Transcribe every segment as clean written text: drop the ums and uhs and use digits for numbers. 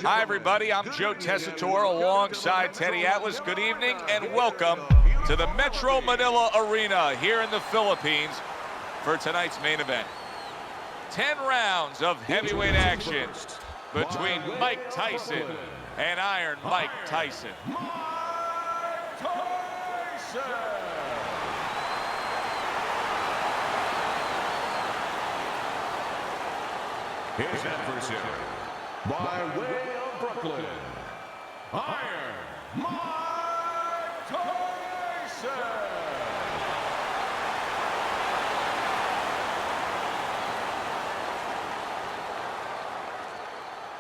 Hi, everybody. I'm Joe Tessitore alongside Teddy Atlas. Good evening and welcome to the Metro Manila Arena here in the Philippines for tonight's main event. 10 rounds of heavyweight action between Mike Tyson and Iron Mike Tyson. His adversary, by way of Brooklyn, Iron Mike Tyson.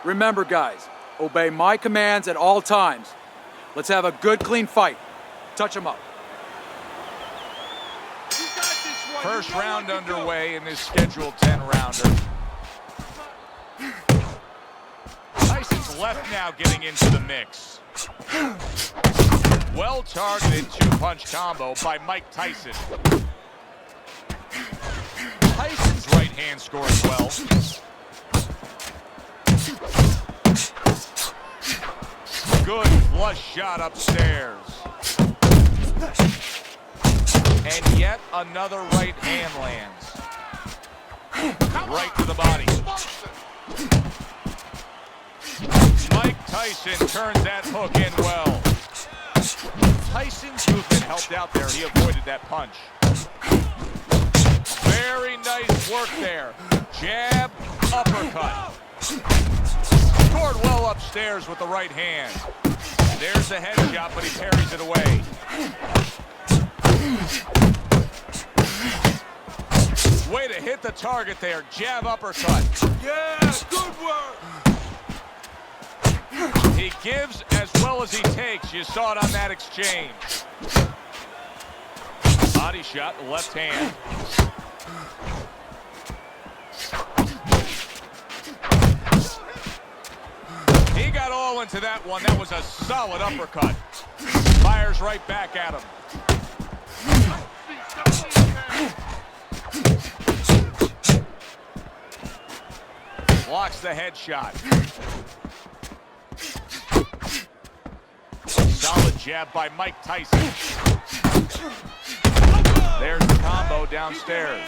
Remember, guys, obey my commands at all times. Let's have a good, clean fight. Touch him up. First round underway in this scheduled 10-rounder. Tyson's left now getting into the mix. Well-targeted two-punch combo by Mike Tyson. Tyson's right hand scores well. Good flush shot upstairs. And yet another right hand lands. Right to the body. Mike Tyson turns that hook in well. Tyson's movement helped out there. He avoided that punch. Very nice work there. Jab, uppercut. Scored well upstairs with the right hand. There's the headshot, but he parries it away. Way to hit the target there. Jab, uppercut. Yeah, good work. He gives as well as he takes. You saw it on that exchange. Body shot, left hand. He got all into that one. That was a solid uppercut. Fires right back at him. Blocks the headshot. Solid jab by Mike Tyson. There's the combo downstairs.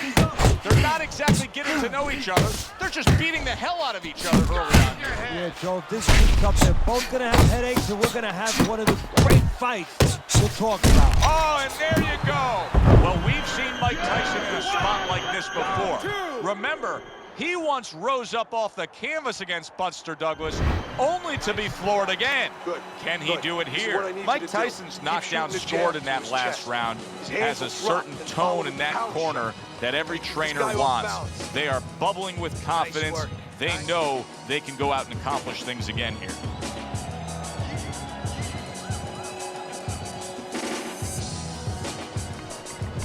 They're not exactly getting to know each other. They're just beating the hell out of each other early on. Yeah, Joe, if this keeps up, they're both going to have headaches, and we're going to have one of the great fights we'll talk about. Oh, and there you go. Well, we've seen Mike Tyson in a spot like this before. Remember, he once rose up off the canvas against Buster Douglas, only to be floored again. Can he do it here? Mike Tyson's knockdown scored in that last round has a certain tone in that corner that every trainer wants. They are bubbling with confidence. They know they can go out and accomplish things again here.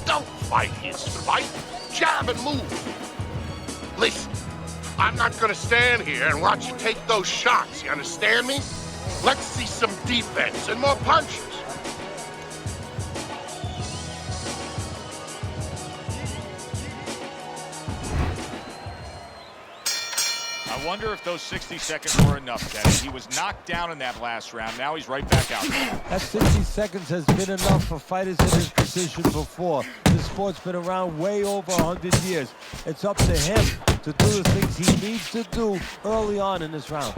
Don't fight his fight. Jab and move. Listen, I'm not gonna stand here and watch you take those shots, you understand me? Let's see some defense and more punches. I wonder if those 60 seconds were enough, Teddy. He was knocked down in that last round. Now he's right back out there. That 60 seconds has been enough for fighters in his position before. This sport's been around way over 100 years. It's up to him to do the things he needs to do early on in this round.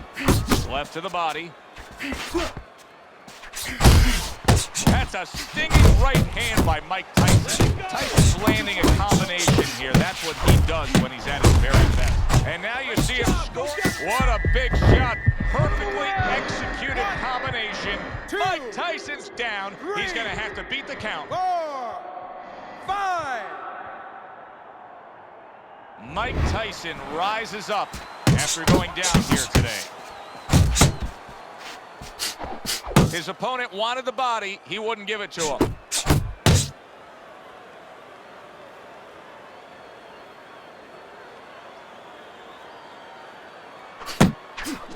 Left to the body. That's a stinging right hand by Mike Tyson. Tyson's landing a combination here. That's what he does when he's at his very best. And now you see him score. What a big shot. Perfectly executed combination. Mike Tyson's down. He's going to have to beat the count. 4, 5. Mike Tyson rises up after going down here today. His opponent wanted the body. He wouldn't give it to him.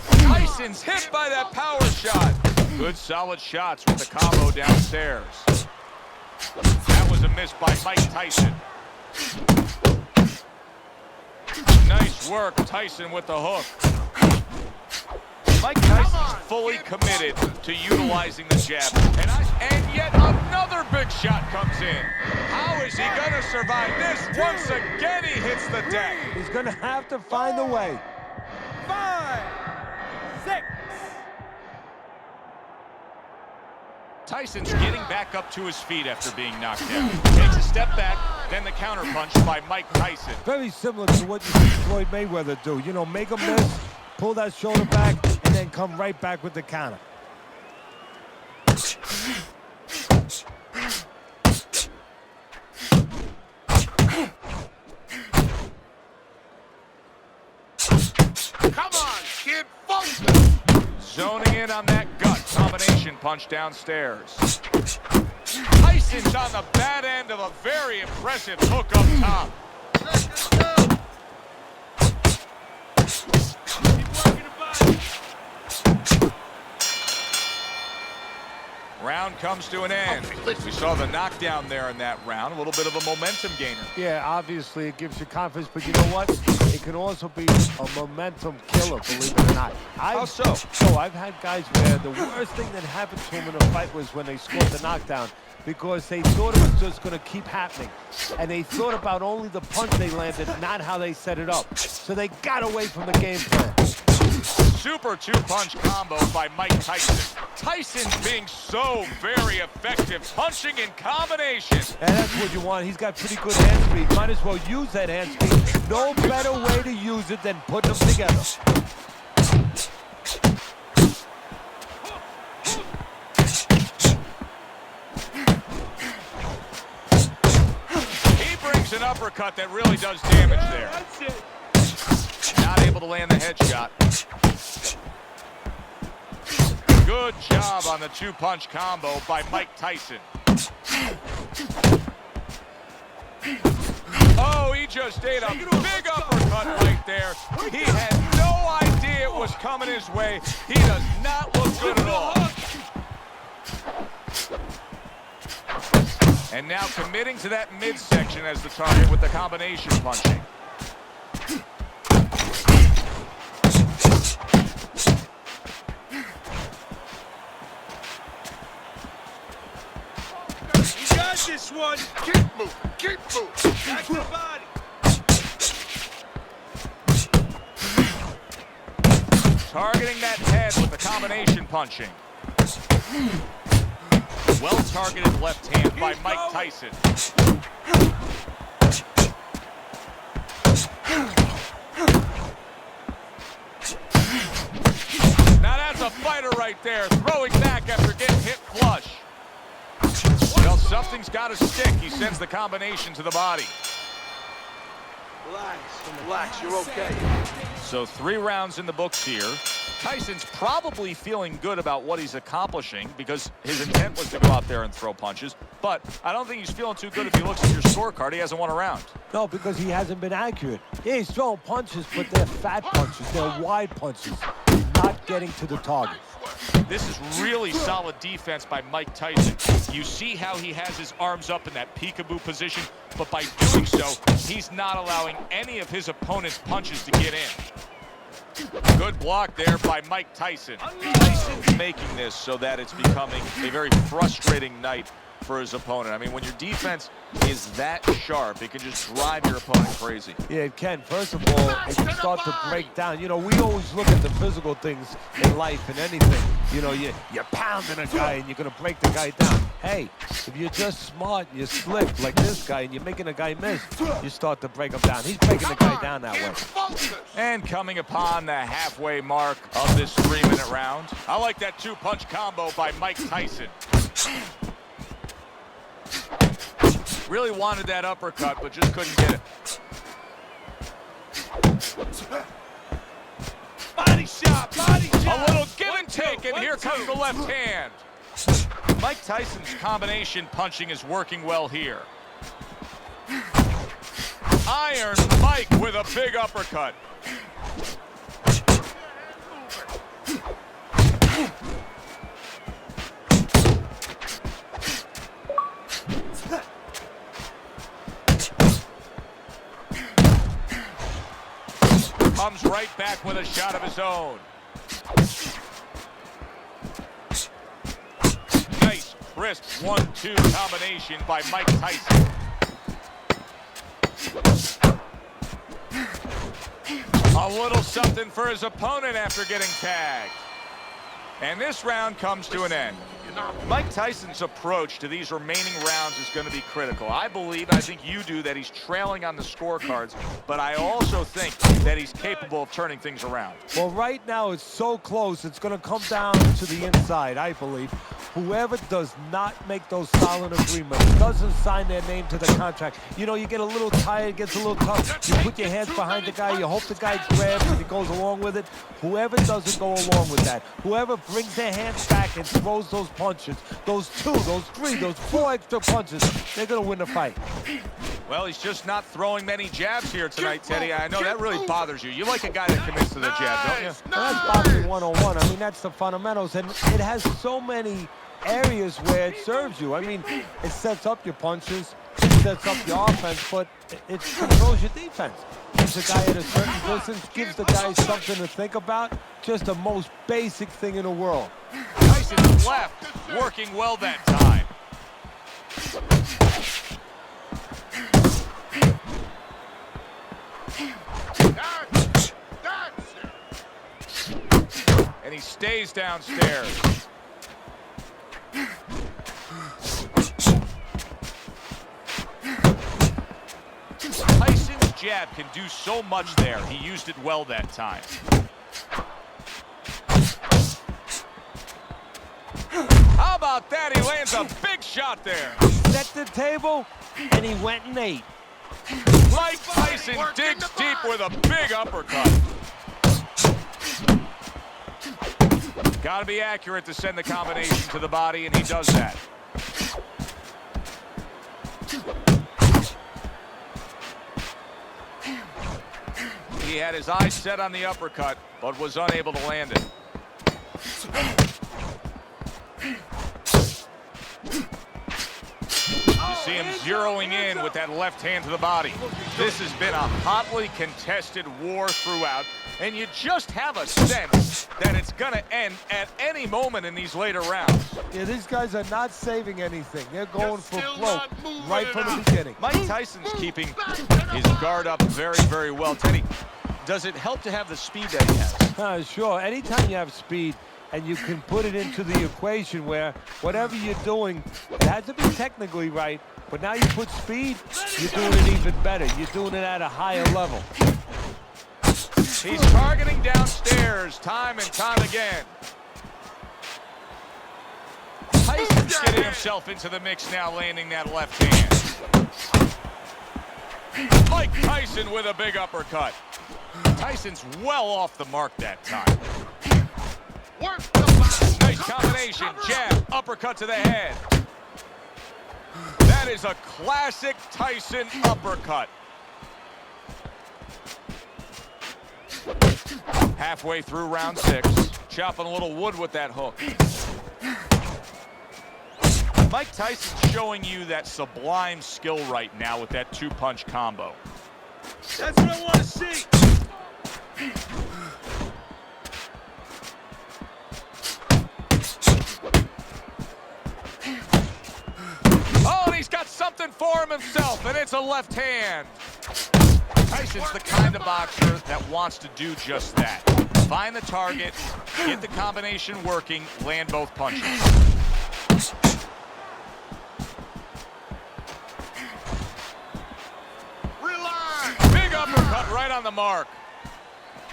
Tyson's hit by that power shot. Good solid shots with the combo downstairs. That was a miss by Mike Tyson. Nice work, Tyson with the hook. Mike Tyson's fully committed to utilizing the jab. And yet another big shot comes in. How is he going to survive this? Once again, he hits the deck. He's going to have to find a way. 5, 6. Tyson's getting back up to his feet after being knocked down. Takes a step back, then the counterpunch by Mike Tyson. Very similar to what you see Floyd Mayweather do. You know, make a miss, pull that shoulder back, and then come right back with the counter. Come on, kid, focus! Zoning in on that gut combination punch downstairs. Tyson's on the bad end of a very impressive hook up top. Round comes to an end. We saw the knockdown there in that round. A little bit of a momentum gainer. Yeah, obviously it gives you confidence, but you know what? It can also be a momentum killer, believe it or not. How so? So I've had guys where the worst thing that happened to them in a fight was when they scored the knockdown, because they thought it was just going to keep happening. And they thought about only the punch they landed, not how they set it up. So they got away from the game plan. Super two-punch combo by Mike Tyson. Tyson's being so very effective, punching in combination. And that's what you want. He's got pretty good hand speed. Might as well use that hand speed. No better way to use it than putting them together. He brings an uppercut that really does damage there. That's it. Not able to land the headshot. Good job on the two-punch combo by Mike Tyson. Oh, he just ate a big uppercut right there. He had no idea it was coming his way. He does not look good at all. And now committing to that midsection as the target with the combination punching. You got this one. Keep moving, keep moving. Back to the body. Targeting that head with the combination punching. Well-targeted left hand by Mike Tyson. Now that's a fighter right there, throwing back after getting hit flush. Well, something's got to stick. He sends the combination to the body. Relax, you're okay. So 3 rounds in the books here. Tyson's probably feeling good about what he's accomplishing because his intent was to go out there and throw punches. But I don't think he's feeling too good if he looks at your scorecard. He hasn't won a round. No, because he hasn't been accurate. Yeah, he's throwing punches, but they're fat punches. They're wide punches. Not getting to the target. This is really solid defense by Mike Tyson. You see how he has his arms up in that peekaboo position, but by doing so, he's not allowing any of his opponent's punches to get in. Good block there by Mike Tyson. Tyson's making this so that it's becoming a very frustrating night for his opponent. I mean, when your defense is that sharp, it can just drive your opponent crazy. Yeah, it can. First of all, it can start to break down. You know, we always look at the physical things in life and anything. You know, you're pounding a guy and you're going to break the guy down. Hey, if you're just smart and you're slick like this guy and you're making a guy miss, you start to break him down. He's breaking the guy down that way. And coming upon the halfway mark of this 3-minute round, I like that two-punch combo by Mike Tyson. Really wanted that uppercut, but just couldn't get it. Body shot, body shot. A little give and take, and here comes the left hand. Mike Tyson's combination punching is working well here. Iron Mike with a big uppercut. Comes right back with a shot of his own. crisp 1-2 combination by Mike Tyson. A little something for his opponent after getting tagged. And this round comes to an end. Mike Tyson's approach to these remaining rounds is going to be critical. I think you do, that he's trailing on the scorecards, but I also think that he's capable of turning things around. Well, right now it's so close, it's going to come down to the inside, I believe. Whoever does not make those silent agreements, doesn't sign their name to the contract, you know, you get a little tired, gets a little tough, you put your hands behind the guy, you hope the guy grabs and he goes along with it. Whoever doesn't go along with that, whoever brings their hands back and throws those punches, those 2, those 3, those 4 extra punches, they're going to win the fight. Well, he's just not throwing many jabs here tonight, Teddy. I know that really bothers you. You like a guy that commits to the jab, don't you? Well, that's boxing 101. I mean, that's the fundamentals, and it has so many areas where it serves you. I mean, it sets up your punches, it sets up your offense, but it controls your defense. Keeps the guy at a certain distance, gives the guy something to think about. Just the most basic thing in the world. Tyson's left, working well that time. And he stays downstairs. Tyson's jab can do so much there. He used it well that time. How about that? He lands a big shot there. Set the table, and he went and ate. Mike Tyson digs deep with a big uppercut. Got to be accurate to send the combination to the body, and he does that. He had his eyes set on the uppercut, but was unable to land it. You see him zeroing in with that left hand to the body. This has been a hotly contested war throughout, and you just have a sense that it's going to end at any moment in these later rounds. Yeah, these guys are not saving anything. They're going for broke right from the beginning. Mike Tyson's keeping his guard up very, very well. Teddy, does it help to have the speed that he has? Sure. Anytime you have speed and you can put it into the equation where whatever you're doing, it has to be technically right, but now you put speed, you're doing it even better. You're doing it at a higher level. He's targeting downstairs time and time again. Tyson's getting himself into the mix now, landing that left hand. Mike Tyson with a big uppercut. Tyson's well off the mark that time. Nice combination, jab, uppercut to the head. That is a classic Tyson uppercut. Halfway through round 6, chopping a little wood with that hook. Mike Tyson's showing you that sublime skill right now with that 2-punch combo. That's what I want to see. Oh, and he's got something for him himself, and it's a left hand. Tyson's the kind of boxer that wants to do just that. Find the target, get the combination working, land both punches. Big uppercut right on the mark.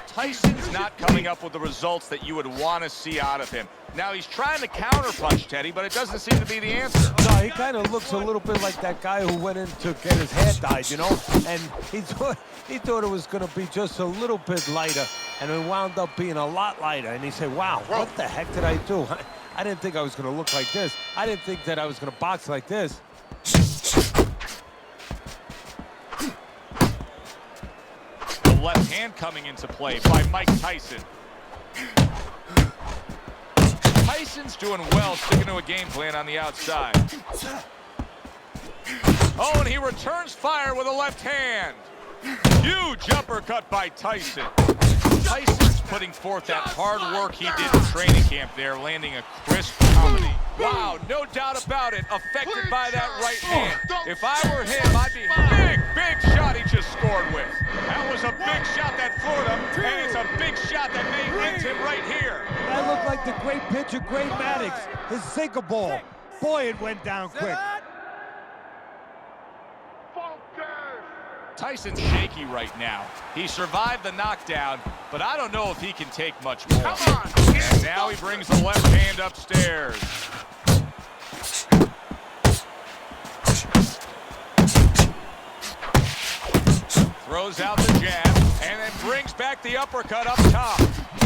Tyson's not coming up with the results that you would want to see out of him. Now, he's trying to counterpunch, Teddy, but it doesn't seem to be the answer. No, he kind of looks a little bit like that guy who went in to get his hair dyed, you know? And he thought it was going to be just a little bit lighter, and it wound up being a lot lighter. And he said, wow, what the heck did I do? I didn't think I was going to look like this. I didn't think that I was going to box like this. The left hand coming into play by Mike Tyson. Tyson's doing well, sticking to a game plan on the outside. Oh, and he returns fire with a left hand. Huge uppercut by Tyson. Tyson's putting forth that hard work he did in training camp there, landing a crisp comedy. Wow, no doubt about it. Affected by that right hand. If I were him, I'd be big shot he just scored with. That was a big shot that floored him, and it's a big shot that may end him right here. That looked like the great pitcher, Great Maddox, his sinker ball. Boy, it went down quick. Tyson's shaky right now. He survived the knockdown, but I don't know if he can take much more. Come on. And now he brings the left hand upstairs. Throws out the jab, and then brings back the uppercut up top.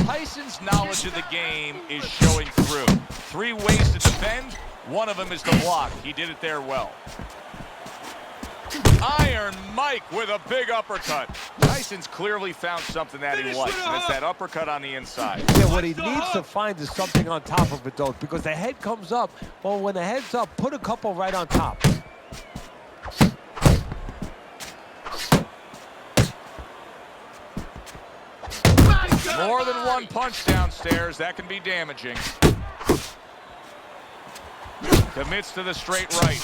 Tyson's knowledge of the game is showing through. 3 ways to defend. One of them is to block. He did it there well. Iron Mike with a big uppercut. Tyson's clearly found something that he likes, and it's that uppercut on the inside. Yeah, what he needs to find is something on top of it, though, because the head comes up. Well, when the head's up, put a couple right on top. More than one punch downstairs. That can be damaging. Commits to the straight right.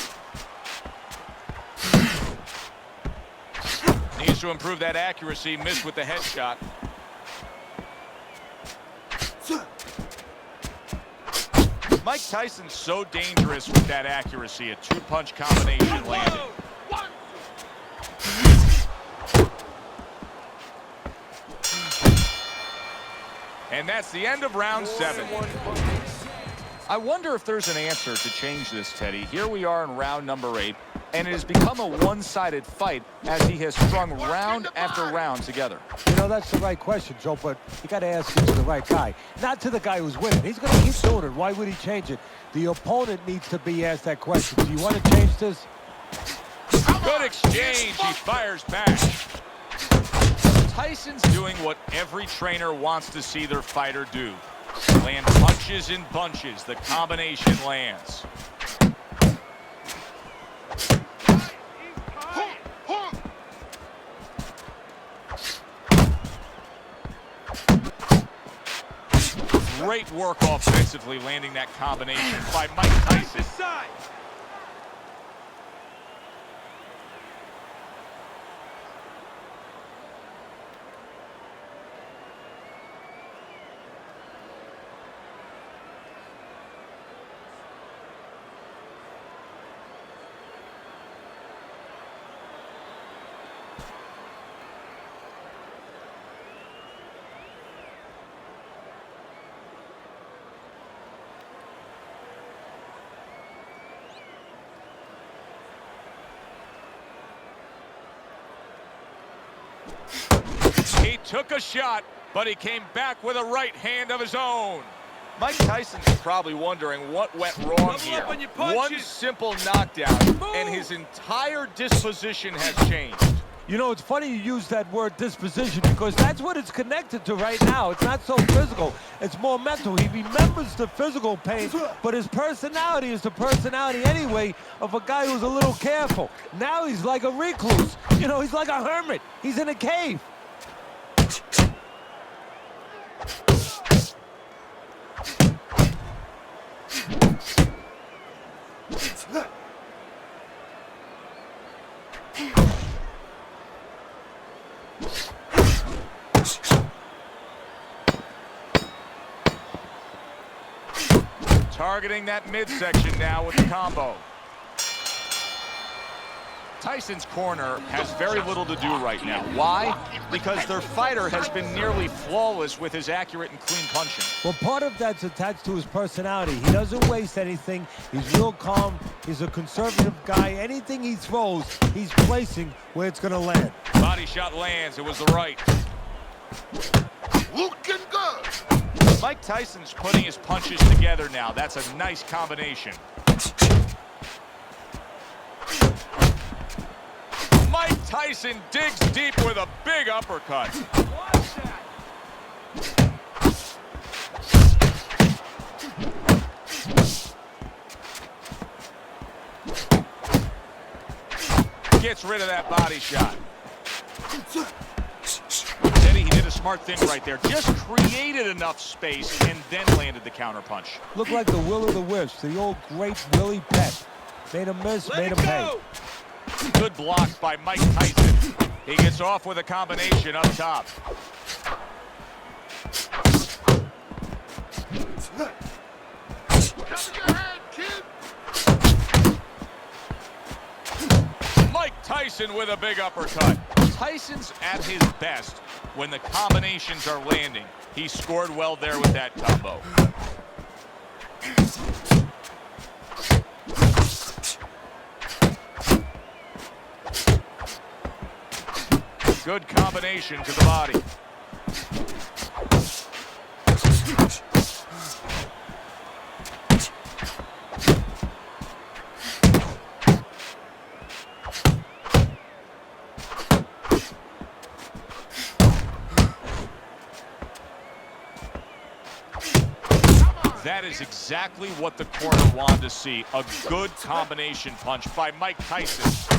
Needs to improve that accuracy. Missed with the headshot. Mike Tyson's so dangerous with that accuracy. A 2-punch combination landing. And that's the end of round 7. I wonder if there's an answer to change this, Teddy. Here we are in round number 8, and it has become a one-sided fight as he has strung round after round together. You know, that's the right question, Joe, but you got to ask it to the right guy, not to the guy who's winning. He's going to keep doing it. Why would he change it? The opponent needs to be asked that question. Do you want to change this? Good exchange. He fires back. Tyson's doing what every trainer wants to see their fighter do. Land punches in bunches. The combination lands. Great work offensively, landing that combination by Mike Tyson. He took a shot, but he came back with a right hand of his own. Mike Tyson's probably wondering what went wrong here. One simple knockdown, and his entire disposition has changed. You know, it's funny you use that word disposition because that's what it's connected to right now. It's not so physical. It's more mental. He remembers the physical pain, but his personality is the personality anyway of a guy who's a little careful. Now he's like a recluse. You know, he's like a hermit. He's in a cave. Targeting that midsection now with the combo. Tyson's corner has very little to do right now. Why? Because their fighter has been nearly flawless with his accurate and clean punching. Well, part of that's attached to his personality. He doesn't waste anything. He's real calm. He's a conservative guy. Anything he throws, he's placing where it's going to land. Body shot lands. It was the right. Looking good. Mike Tyson's putting his punches together now. That's a nice combination. Mike Tyson digs deep with a big uppercut. Gets rid of that body shot. Then he did a smart thing right there. Just created enough space and then landed the counter punch. Looked like the will of the wisps, the old great Willie Pep. Made him miss, made him pay. Good block by Mike Tyson. He gets off with a combination up top. Mike Tyson with a big uppercut. Tyson's at his best when the combinations are landing. He scored well there with that combo. Good combination to the body. That is exactly what the corner wanted to see. A good combination punch by Mike Tyson.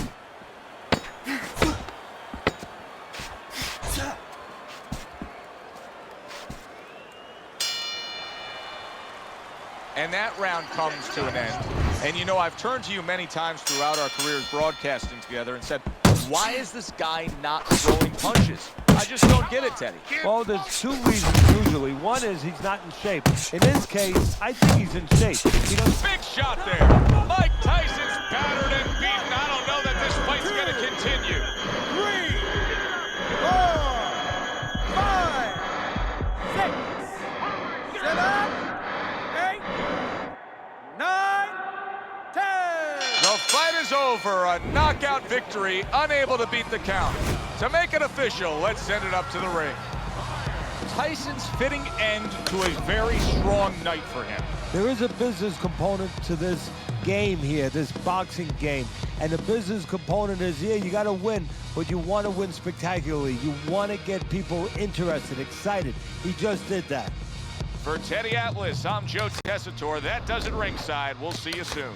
And that round comes to an end. And you know, I've turned to you many times throughout our careers broadcasting together and said, why is this guy not throwing punches? I just don't get it, Teddy. Well, there's two reasons usually. One is he's not in shape. In his case, I think he's in shape. Big shot there. Mike Tyson's battered and beaten. I don't know that this fight's going to continue. 3, 4, 5, 6, 7, 8, 9, 10. The fight is over. A knockout victory, unable to beat the count. To make it official, let's send it up to the ring. Tyson's fitting end to a very strong night for him. There is a business component to this game here, this boxing game. And the business component is, yeah, you got to win, but you want to win spectacularly. You want to get people interested, excited. He just did that. For Teddy Atlas, I'm Joe Tessitore. That does it ringside. We'll see you soon.